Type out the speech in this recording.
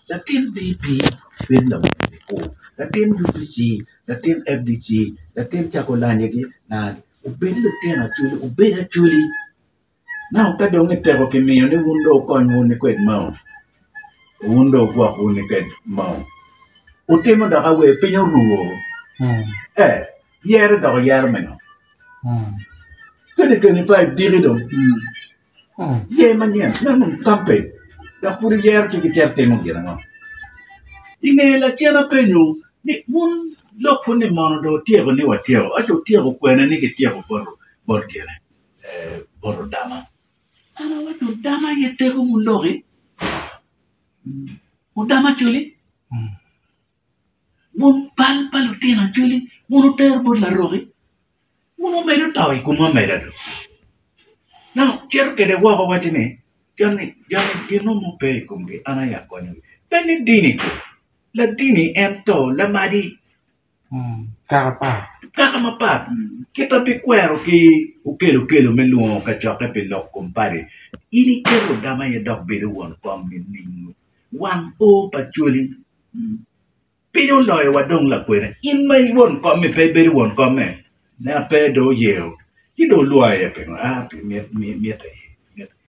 Latin DPเป็นลำโพLatin UPC Latin FDC Latin chakolanya gi na ubed Latin actually now ka dong ite ko kimiyo ni wundo kon wuni kwed mao wundo kwa wuni kwed mao utimo da ka we pinyo ruo yer da yer meno 2025 diri dong ye manyen nanong campaign da puri yer ki terte mo gira ngo ine la tiana penyo ni mun lopo ni mono do tiego ni watiego acho tiego kwena ni ki tiego bor gira bor dama ana wato dama yetego mun lori udama chuli mun pal utina chuli mun ter bor la rogi mun medo tawi kuma medo now quiero que de guapo watine Johnny no mo pe kumbi ana ya konyo beni dini ko la dini ento la madi kaka mapa kita pi kwero ki ukelo meluo ka choke pe lok compare ini kero dama ya dok beru won kom ni wan o pachuli pino loy wadong la kwere in mai won kom me pe beru won kom me na pe do yeo ki do luaye pe pi miet